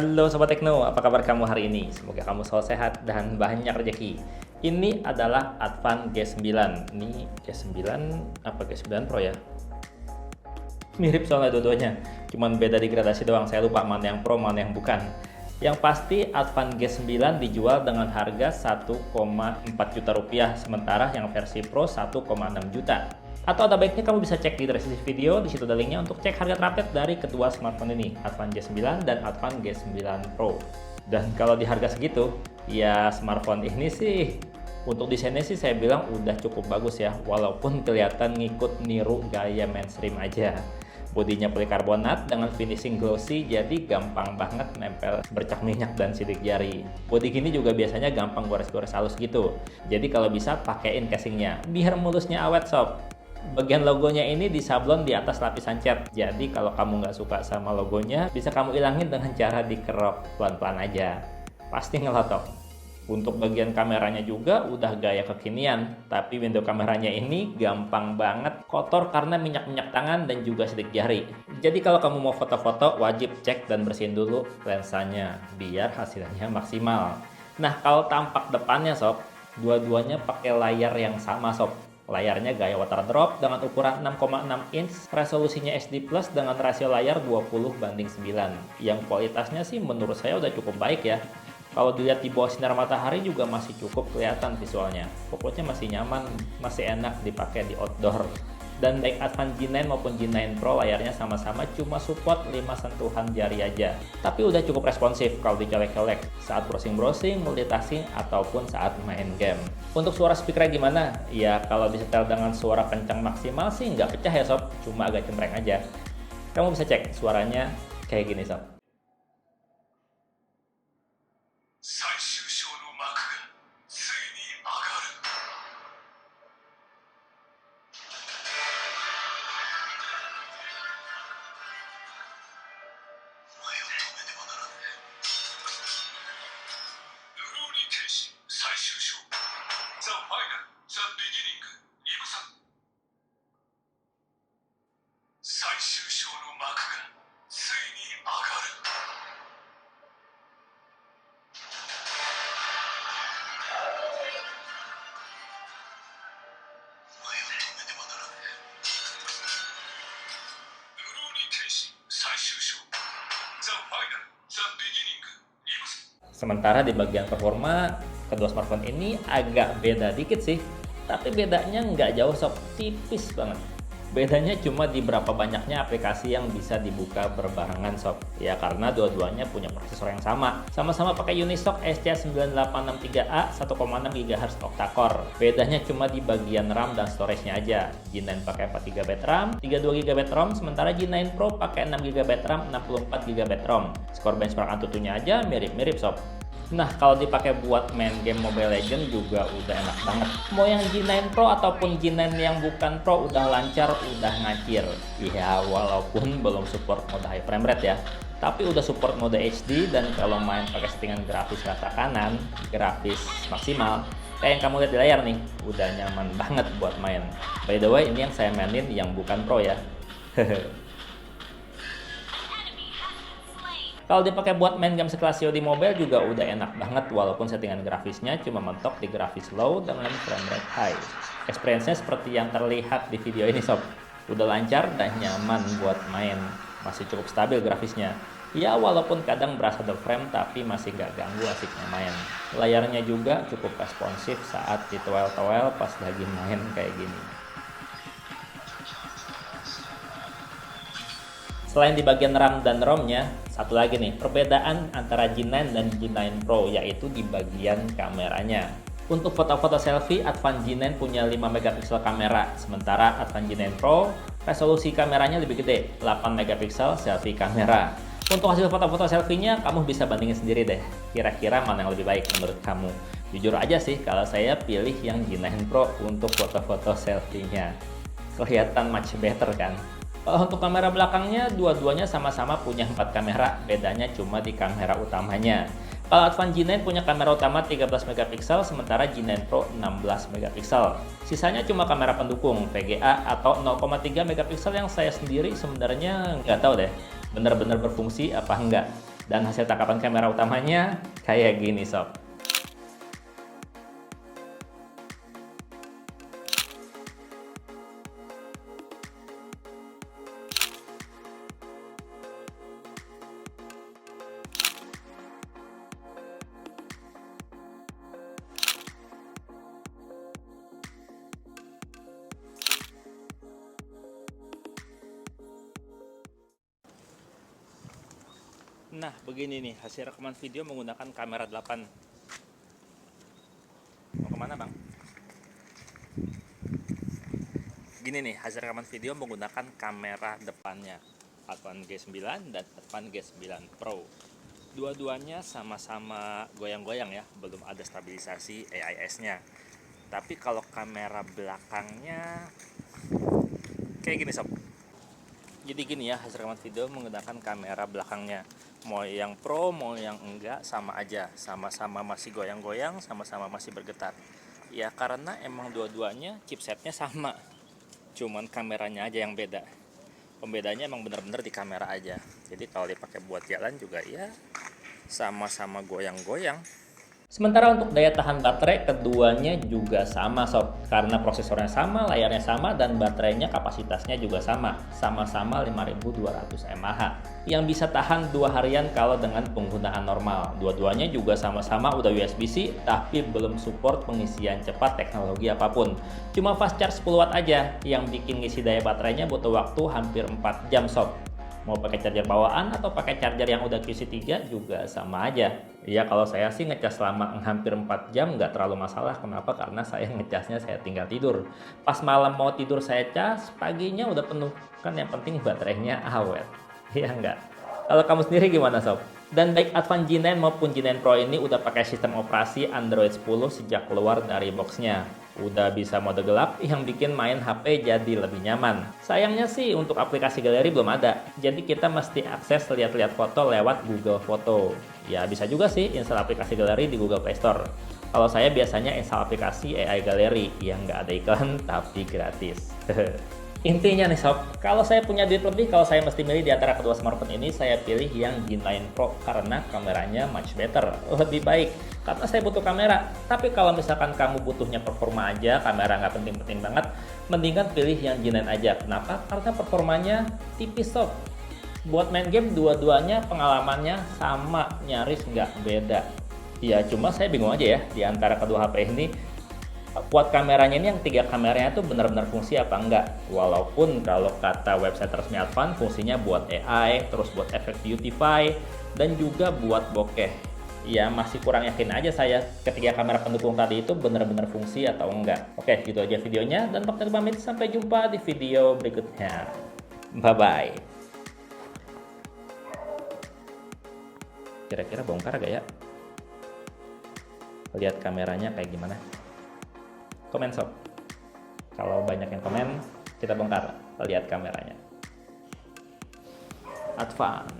Halo Sobat Tekno, apa kabar kamu hari ini? Semoga kamu selalu sehat dan banyak rezeki. Ini adalah Advan G9. Ini G9 apa G9 Pro ya? Mirip soalnya dua-duanya. Cuman beda di gradasi doang. Saya lupa mana yang Pro, mana yang bukan. Yang pasti Advan G9 dijual dengan harga 1,4 juta rupiah, sementara yang versi Pro 1,6 juta. Atau ada baiknya kamu bisa cek di deskripsi video, di situ ada linknya untuk cek harga terupdate dari kedua smartphone ini, Advan G9 dan Advan G9 Pro. Dan kalau di harga segitu, ya smartphone ini sih untuk desainnya sih saya bilang udah cukup bagus ya, walaupun kelihatan ngikut niru gaya mainstream aja. Bodinya polikarbonat dengan finishing glossy, jadi gampang banget nempel bercak minyak dan sidik jari. Bodi gini juga biasanya gampang gores-gores halus gitu, jadi kalau bisa pakein casingnya biar mulusnya awet sob. Bagian logonya ini disablon di atas lapisan cat, jadi kalau kamu nggak suka sama logonya bisa kamu ilangin dengan cara dikerok pelan-pelan aja, pasti ngelotok. Untuk bagian kameranya juga udah gaya kekinian, tapi window kameranya ini gampang banget kotor karena minyak-minyak tangan dan juga sidik jari. Jadi kalau kamu mau foto-foto wajib cek dan bersihin dulu lensanya biar hasilnya maksimal. Nah kalau tampak depannya sob, dua-duanya pakai layar yang sama sob. Layarnya gaya water drop dengan ukuran 6,6 inch, resolusinya HD Plus dengan rasio layar 20:9, yang kualitasnya sih menurut saya udah cukup baik ya. Kalau dilihat di bawah sinar matahari juga masih cukup kelihatan visualnya. Pokoknya masih nyaman, masih enak dipakai di outdoor. Dan baik Advan G9 maupun G9 Pro layarnya sama-sama cuma support 5 sentuhan jari aja. Tapi udah cukup responsif kalau dicolek-colek saat browsing-browsing, multitasking, ataupun saat main game. Untuk suara speakernya gimana? Ya kalau disetel dengan suara kencang maksimal sih nggak pecah ya sob, cuma agak cempreng aja. Kamu bisa cek suaranya kayak gini sob. Sementara di bagian performa, kedua smartphone ini agak beda dikit sih, tapi bedanya nggak jauh sob, tipis banget. Bedanya cuma di berapa banyaknya aplikasi yang bisa dibuka berbarengan sob. Ya karena dua-duanya punya prosesor yang sama. Sama-sama pakai Unisoc SC9863A 1,6 GHz octa-core. Bedanya cuma di bagian RAM dan storage-nya aja. G9 pakai 4GB RAM, 32GB ROM, sementara G9 Pro pakai 6GB RAM, 64GB ROM. Skor benchmark Antutunya aja mirip-mirip sob. Nah kalau dipakai buat main game Mobile Legends juga udah enak banget. Mau yang G9 Pro ataupun G9 yang bukan Pro udah lancar, udah ngacir. Iya walaupun belum support mode high frame rate ya, tapi udah support mode HD, dan kalau main pakai settingan grafis rata kanan, grafis maksimal, kayak yang kamu lihat di layar nih, udah nyaman banget buat main. By the way ini yang saya mainin yang bukan Pro ya. Kalau dipakai buat main game sekelas COD Mobile juga udah enak banget, walaupun settingan grafisnya cuma mentok di grafis low dengan frame rate high. Experience-nya seperti yang terlihat di video ini sob. Udah lancar dan nyaman buat main. Masih cukup stabil grafisnya. Ya walaupun kadang berasa drop frame tapi masih gak ganggu asiknya main. Layarnya juga cukup responsif saat ditoel-toel pas lagi main kayak gini. Selain di bagian RAM dan ROM-nya, satu lagi nih, perbedaan antara G9 dan G9 Pro yaitu di bagian kameranya. Untuk foto-foto selfie, Advan G9 punya 5MP kamera, sementara Advan G9 Pro resolusi kameranya lebih gede, 8MP selfie kamera. Untuk hasil foto-foto selfie-nya, kamu bisa bandingin sendiri deh, kira-kira mana yang lebih baik menurut kamu. Jujur aja sih, kalau saya pilih yang G9 Pro untuk foto-foto selfie-nya. Kelihatan much better kan? Untuk kamera belakangnya, dua-duanya sama-sama punya 4 kamera, bedanya cuma di kamera utamanya. Kalau Advan G9 punya kamera utama 13MP, sementara G9 Pro 16MP. Sisanya cuma kamera pendukung, VGA atau 0,3MP yang saya sendiri sebenarnya nggak tahu deh, benar-benar berfungsi apa enggak. Dan hasil tangkapan kamera utamanya kayak gini sob. Nah, begini nih hasil rekaman video menggunakan kamera 8. Mau kemana bang? Gini nih hasil rekaman video menggunakan kamera depannya Advan G9 dan Advan G9 Pro. Dua-duanya sama-sama goyang-goyang ya, belum ada stabilisasi AIS-nya. Tapi kalau kamera belakangnya kayak gini sob. Jadi gini ya hasil rekaman video menggunakan kamera belakangnya. Mau yang pro mau yang enggak sama aja, sama-sama masih goyang-goyang, sama-sama masih bergetar. Ya karena emang dua-duanya chipsetnya sama, cuman kameranya aja yang beda. Pembedanya emang bener-bener di kamera aja. Jadi kalau dipakai buat jalan juga ya sama-sama goyang-goyang. Sementara untuk daya tahan baterai keduanya juga sama sob, karena prosesornya sama, layarnya sama, dan baterainya kapasitasnya juga sama, sama-sama 5200 mAh yang bisa tahan 2 harian kalau dengan penggunaan normal. Dua-duanya juga sama-sama udah USB-C tapi belum support pengisian cepat teknologi apapun, cuma fast charge 10 watt aja yang bikin ngisi daya baterainya butuh waktu hampir 4 jam sob. Mau pakai charger bawaan atau pakai charger yang udah QC3 juga sama aja. Ya kalau saya sih ngecas selama hampir 4 jam nggak terlalu masalah. Kenapa? Karena saya ngecasnya saya tinggal tidur. Pas malam mau tidur saya cas, paginya udah penuh. Kan yang penting baterainya awet. Ya enggak? Kalau kamu sendiri gimana sob? Dan baik Advan G9 maupun G9 Pro ini udah pakai sistem operasi Android 10 sejak keluar dari boxnya. Udah bisa mode gelap yang bikin main HP jadi lebih nyaman. Sayangnya sih untuk aplikasi galeri belum ada. Jadi kita mesti akses lihat-lihat foto lewat Google Foto. Ya bisa juga sih install aplikasi galeri di Google Play Store. Kalau saya biasanya install aplikasi AI Gallery yang nggak ada iklan tapi gratis. Intinya nih sob, kalau saya punya duit lebih, kalau saya mesti milih di antara kedua smartphone ini, saya pilih yang G9 Pro karena kameranya much better, lebih baik. Karena saya butuh kamera. Tapi kalau misalkan kamu butuhnya performa aja, kamera nggak penting-penting banget, mendingan pilih yang G9 aja. Kenapa? Karena performanya tipis sob. Buat main game dua-duanya pengalamannya sama, nyaris nggak beda. Ya cuma saya bingung aja ya di antara kedua HP ini. Buat kameranya ini yang 3 kameranya tuh benar-benar fungsi apa enggak. Walaupun kalau kata website resmi Advan fungsinya buat AI, terus buat efek beautify, dan juga buat bokeh. Ya masih kurang yakin aja saya ketiga kamera pendukung tadi itu benar-benar fungsi atau enggak. Oke gitu aja videonya dan Pak pamit, sampai jumpa di video berikutnya. Bye bye. Kira-kira bongkar gak ya? Lihat kameranya kayak gimana? Komen sob. Kalau banyak yang komen, kita bongkar. Lihat kameranya. Advan.